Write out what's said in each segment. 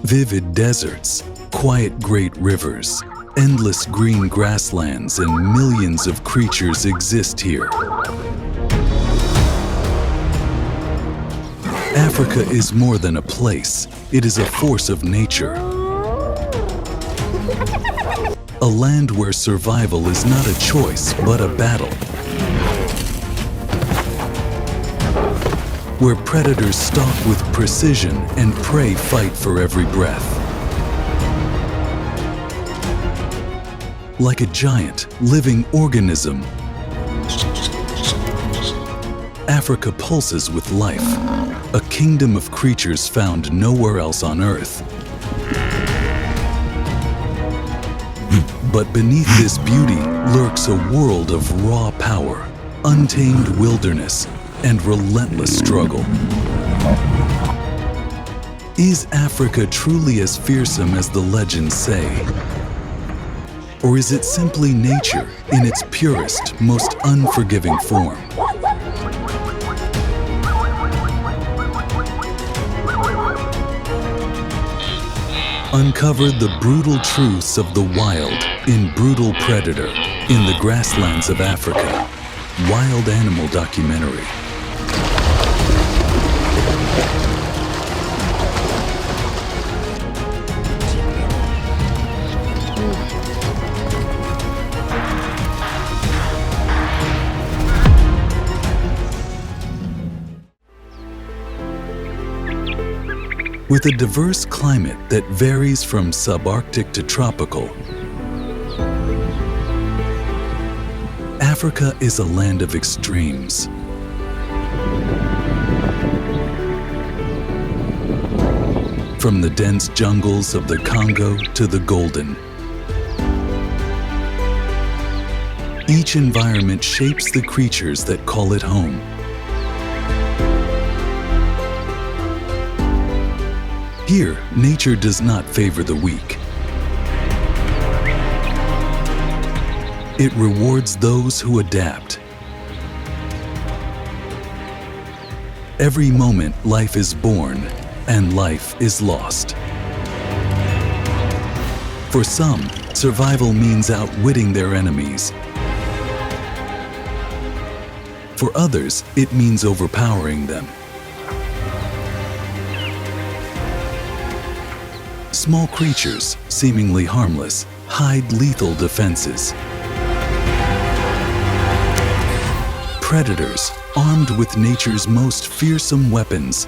Vivid deserts, quiet great rivers, endless green grasslands, and millions of creatures exist here. Africa is more than a place, it is a force of nature. A land where survival is not a choice, but a battle. Where predators stalk with precision and prey fight for every breath. Like a giant, living organism, Africa pulses with life, a kingdom of creatures found nowhere else on Earth. But beneath this beauty lurks a world of raw power, untamed wilderness, and relentless struggle. Is Africa truly as fearsome as the legends say? Or is it simply nature in its purest, most unforgiving form? Uncover the brutal truths of the wild in Brutal Predator in the Grasslands of Africa. Wild Animal Documentary. With a diverse climate that varies from subarctic to tropical, Africa is a land of extremes. From the dense jungles of the Congo to the Golden, each environment shapes the creatures that call it home. Here, nature does not favor the weak. It rewards those who adapt. Every moment, life is born and life is lost. For some, survival means outwitting their enemies. For others, it means overpowering them. Small creatures, seemingly harmless, hide lethal defenses. Predators, armed with nature's most fearsome weapons,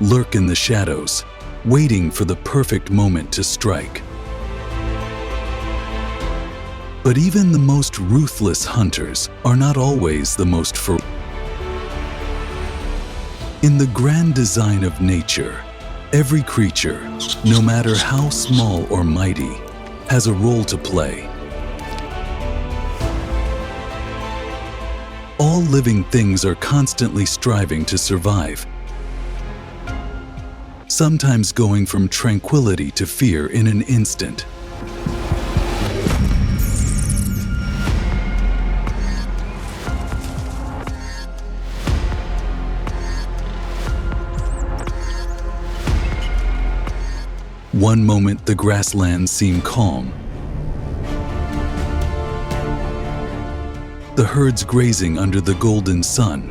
lurk in the shadows, waiting for the perfect moment to strike. But even the most ruthless hunters are not always the most ferocious. In the grand design of nature, every creature, no matter how small or mighty, has a role to play. All living things are constantly striving to survive, sometimes going from tranquility to fear in an instant. One moment the grasslands seem calm. The herds grazing under the golden sun.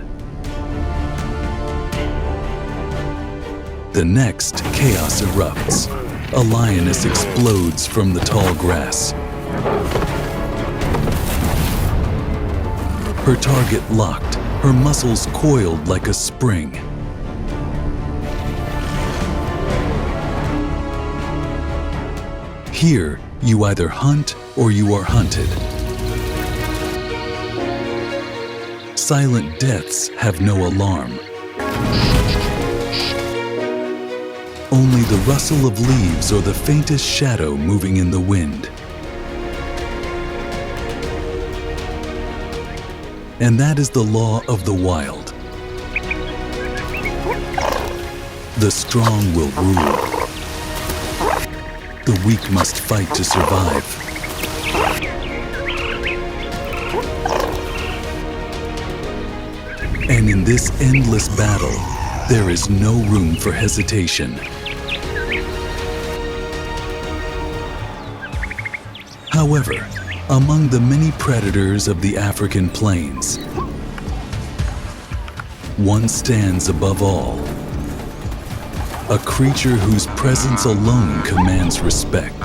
The next, chaos erupts. A lioness explodes from the tall grass. Her target locked, her muscles coiled like a spring. Here, you either hunt or you are hunted. Silent deaths have no alarm. Only the rustle of leaves or the faintest shadow moving in the wind. And that is the law of the wild. The strong will rule. The weak must fight to survive. And in this endless battle, there is no room for hesitation. However, among the many predators of the African plains, one stands above all. A creature whose presence alone commands respect.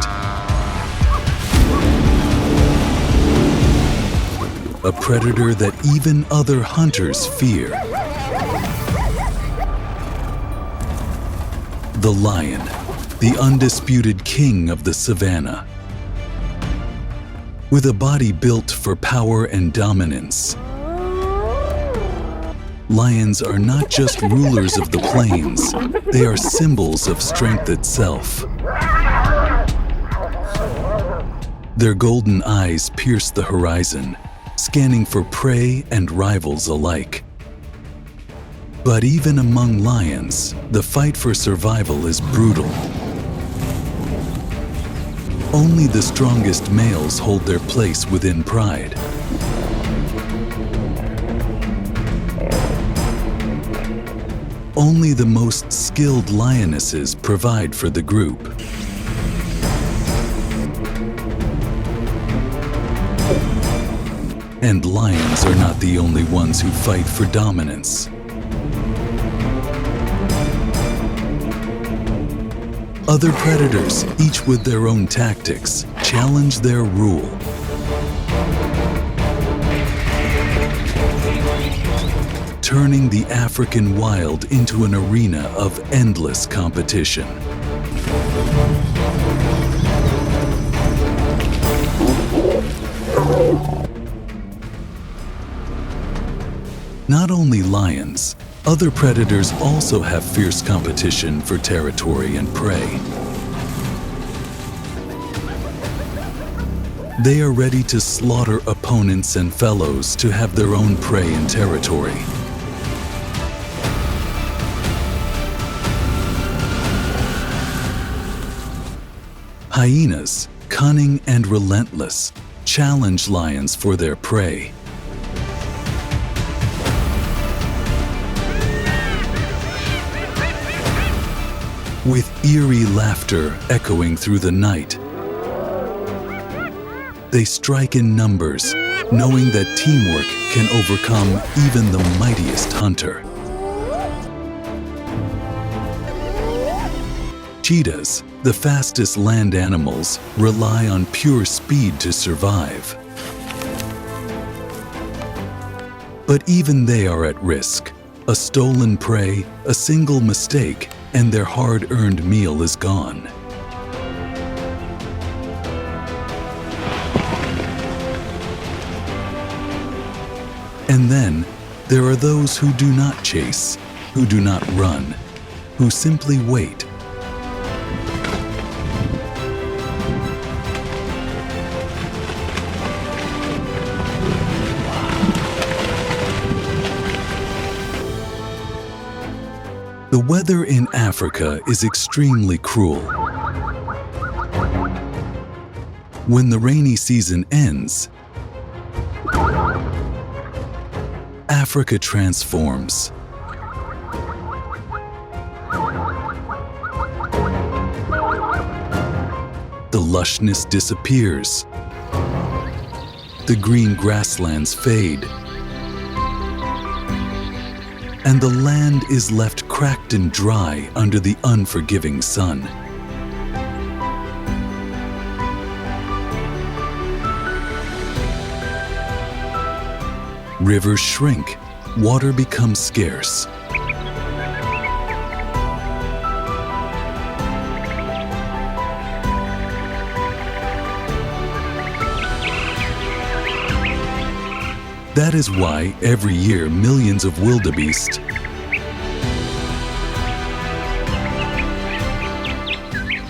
A predator that even other hunters fear. The lion, the undisputed king of the savannah. With a body built for power and dominance, lions are not just rulers of the plains, they are symbols of strength itself. Their golden eyes pierce the horizon, scanning for prey and rivals alike. But even among lions, the fight for survival is brutal. Only the strongest males hold their place within pride. Only the most skilled lionesses provide for the group. And lions are not the only ones who fight for dominance. Other predators, each with their own tactics, challenge their rule. Turning the African wild into an arena of endless competition. Not only lions, other predators also have fierce competition for territory and prey. They are ready to slaughter opponents and fellows to have their own prey and territory. Hyenas, cunning and relentless, challenge lions for their prey. With eerie laughter echoing through the night, they strike in numbers, knowing that teamwork can overcome even the mightiest hunter. Cheetahs, the fastest land animals, rely on pure speed to survive. But even they are at risk. A stolen prey, a single mistake, and their hard-earned meal is gone. And then, there are those who do not chase, who do not run, who simply wait. The weather in Africa is extremely cruel. When the rainy season ends, Africa transforms. The lushness disappears. The green grasslands fade. And the land is left cracked and dry under the unforgiving sun. Rivers shrink, water becomes scarce. That is why every year millions of wildebeest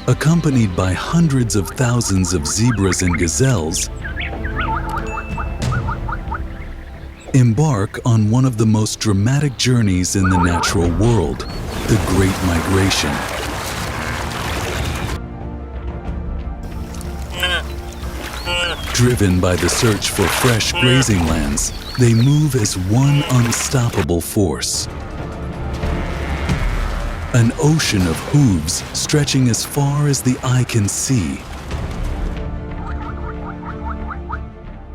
accompanied by hundreds of thousands of zebras and gazelles embark on one of the most dramatic journeys in the natural world, the Great Migration. Driven by the search for fresh grazing lands, they move as one unstoppable force. an ocean of hooves stretching as far as the eye can see.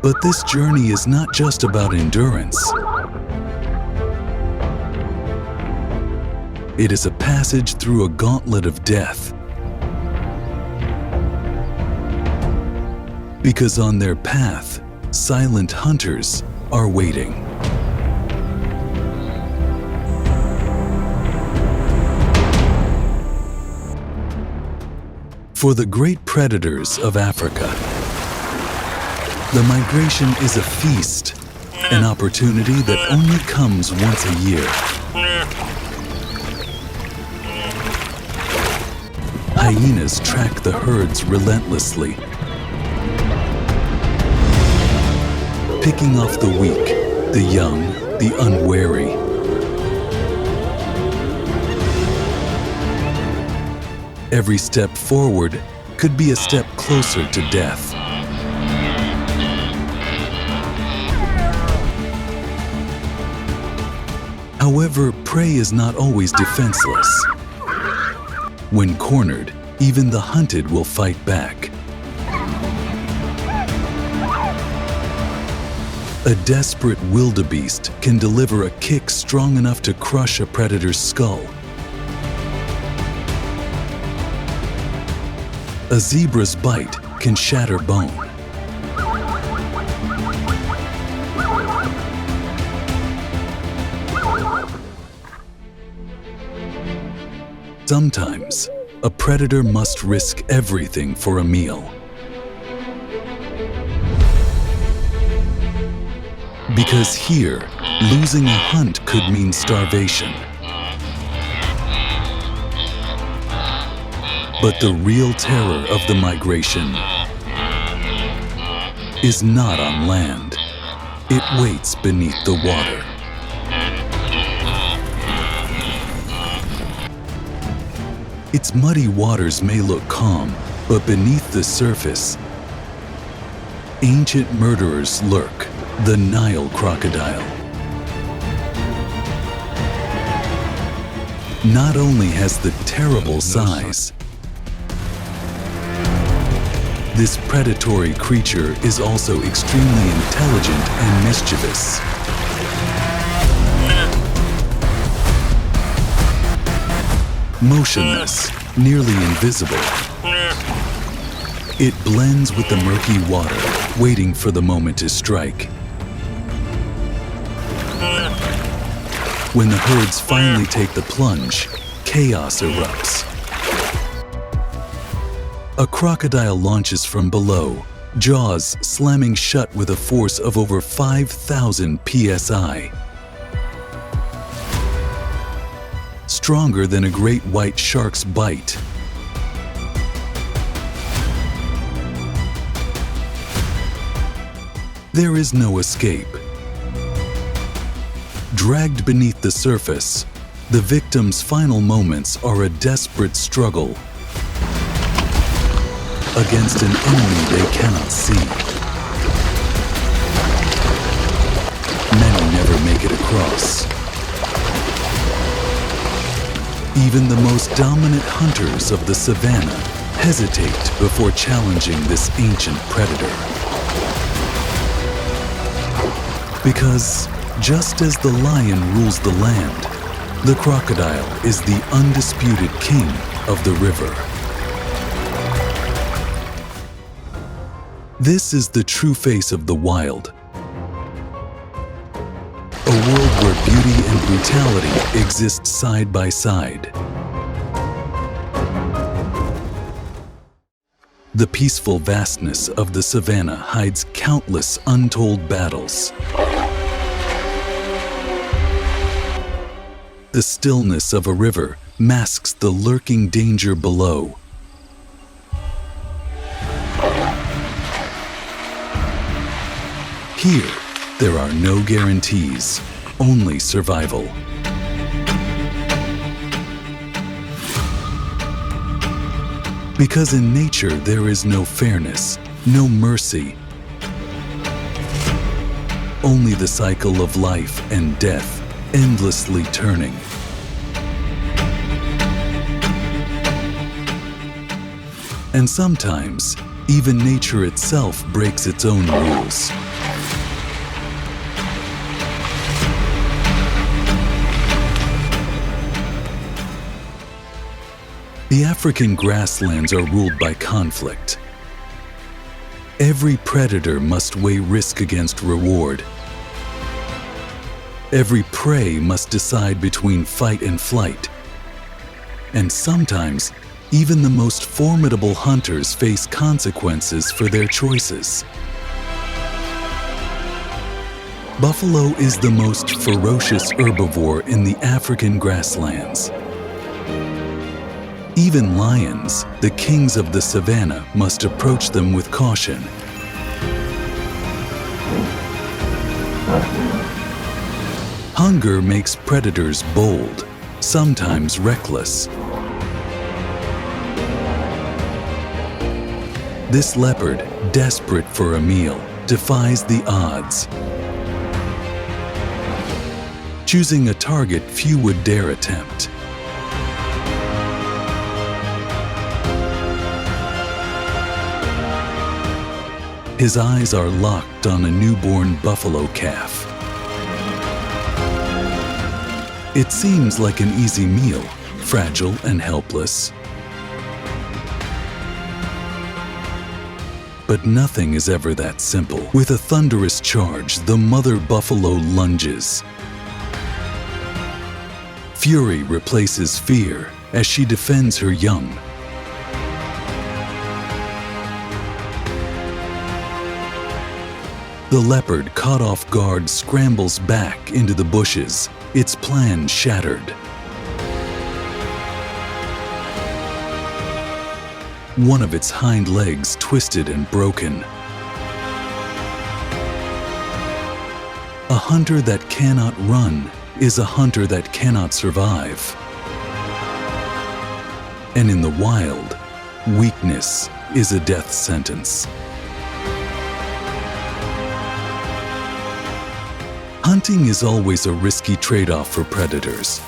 But this journey is not just about endurance. It is a passage through a gauntlet of death. Because on their path, silent hunters are waiting. For the great predators of Africa, the migration is a feast, an opportunity that only comes once a year. Hyenas track the herds relentlessly, picking off the weak, the young, the unwary. Every step forward could be a step closer to death. However, prey is not always defenseless. When cornered, even the hunted will fight back. A desperate wildebeest can deliver a kick strong enough to crush a predator's skull. A zebra's bite can shatter bone. Sometimes, a predator must risk everything for a meal. Because here, losing a hunt could mean starvation. But the real terror of the migration is not on land. It waits beneath the water. Its muddy waters may look calm, but beneath the surface, ancient murderers lurk, the Nile crocodile. Not only has the terrible size, this predatory creature is also extremely intelligent and mischievous. Motionless, nearly invisible, it blends with the murky water, waiting for the moment to strike. When the herds finally take the plunge, chaos erupts. A crocodile launches from below, jaws slamming shut with a force of over 5,000 psi. Stronger than a great white shark's bite. There is no escape. Dragged beneath the surface, the victim's final moments are a desperate struggle against an enemy they cannot see. Many never make it across. Even the most dominant hunters of the savannah hesitate before challenging this ancient predator. Because just as the lion rules the land, the crocodile is the undisputed king of the river. This is the true face of the wild. A world where beauty and brutality exist side by side. The peaceful vastness of the savannah hides countless untold battles. The stillness of a river masks the lurking danger below. Here, there are no guarantees, only survival. Because in nature there is no fairness, no mercy. Only the cycle of life and death, endlessly turning. And sometimes, even nature itself breaks its own rules. The African grasslands are ruled by conflict. Every predator must weigh risk against reward. Every prey must decide between fight and flight. And sometimes, even the most formidable hunters face consequences for their choices. Buffalo is the most ferocious herbivore in the African grasslands. Even lions, the kings of the savanna, must approach them with caution. Hunger makes predators bold, sometimes reckless. This leopard, desperate for a meal, defies the odds, choosing a target few would dare attempt. His eyes are locked on a newborn buffalo calf. It seems like an easy meal, fragile and helpless. But nothing is ever that simple. With a thunderous charge, the mother buffalo lunges. Fury replaces fear as she defends her young. The leopard, caught off guard, scrambles back into the bushes, its plan shattered. One of its hind legs twisted and broken. A hunter that cannot run is a hunter that cannot survive. And in the wild, weakness is a death sentence. Hunting is always a risky trade-off for predators.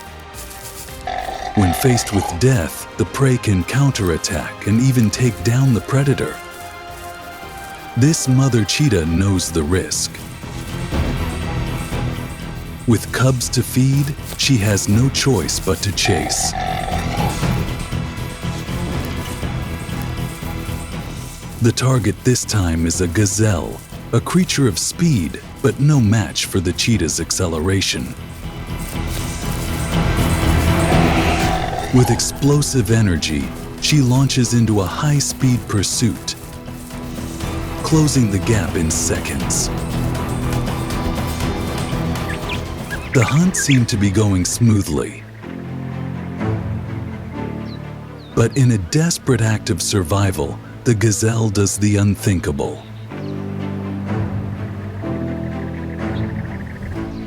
When faced with death, the prey can counterattack and even take down the predator. This mother cheetah knows the risk. With cubs to feed, she has no choice but to chase. The target this time is a gazelle, a creature of speed, but no match for the cheetah's acceleration. With explosive energy, she launches into a high-speed pursuit, closing the gap in seconds. The hunt seemed to be going smoothly. But in a desperate act of survival, the gazelle does the unthinkable.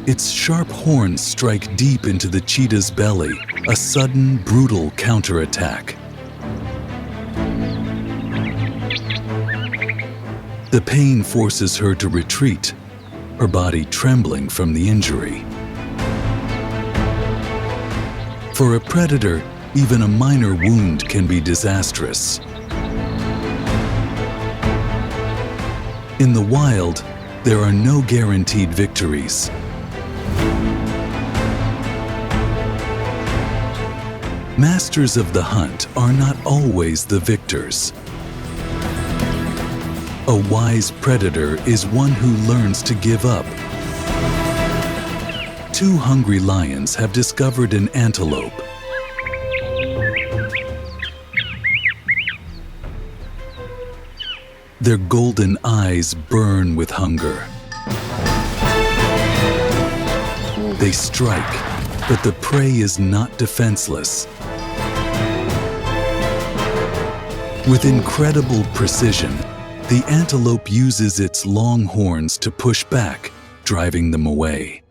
Its sharp horns strike deep into the cheetah's belly, a sudden, brutal counterattack. The pain forces her to retreat, her body trembling from the injury. For a predator, even a minor wound can be disastrous. In the wild, there are no guaranteed victories. Masters of the hunt are not always the victors. A wise predator is one who learns to give up. Two hungry lions have discovered an antelope. Their golden eyes burn with hunger. They strike, but the prey is not defenseless. With incredible precision, the antelope uses its long horns to push back, driving them away.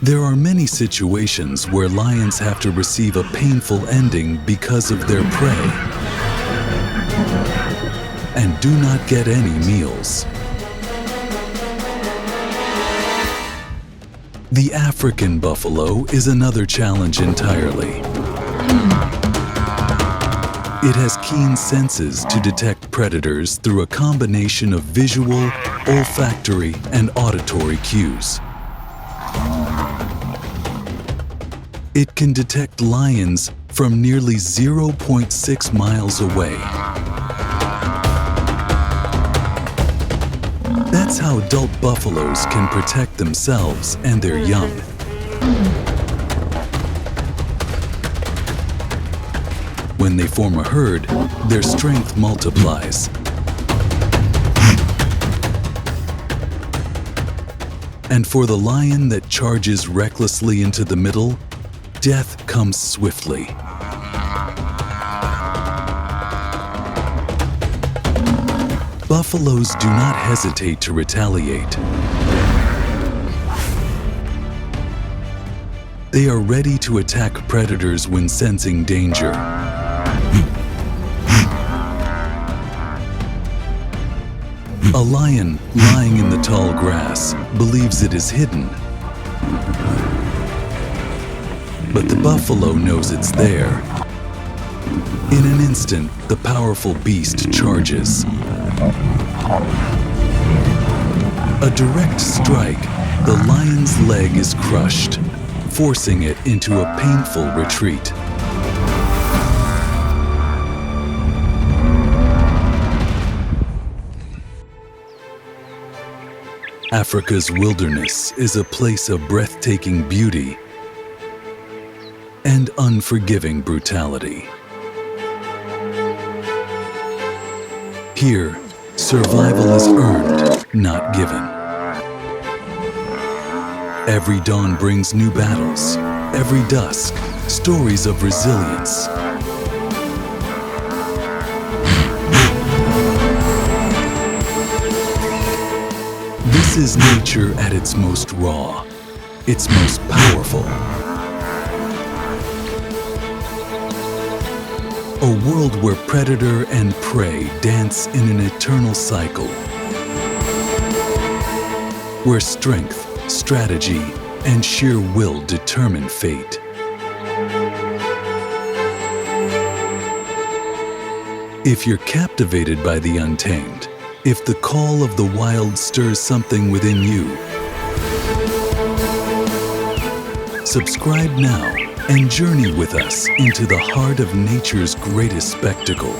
There are many situations where lions have to receive a painful ending because of their prey and do not get any meals. The African buffalo is another challenge entirely. It has keen senses to detect predators through a combination of visual, olfactory, and auditory cues. It can detect lions from nearly 0.6 miles away. That's how adult buffaloes can protect themselves and their young. When they form a herd, their strength multiplies. And for the lion that charges recklessly into the middle, death comes swiftly. Buffaloes do not hesitate to retaliate. They are ready to attack predators when sensing danger. A lion lying in the tall grass believes it is hidden. But the buffalo knows it's there. In an instant, the powerful beast charges. A direct strike, the lion's leg is crushed, forcing it into a painful retreat. Africa's wilderness is a place of breathtaking beauty and unforgiving brutality. Here, survival is earned, not given. Every dawn brings new battles. Every dusk, stories of resilience. This is nature at its most raw, its most powerful. A world where predator and prey dance in an eternal cycle. Where strength, strategy, and sheer will determine fate. If you're captivated by the untamed, if the call of the wild stirs something within you, subscribe now and journey with us into the heart of nature's greatest spectacle.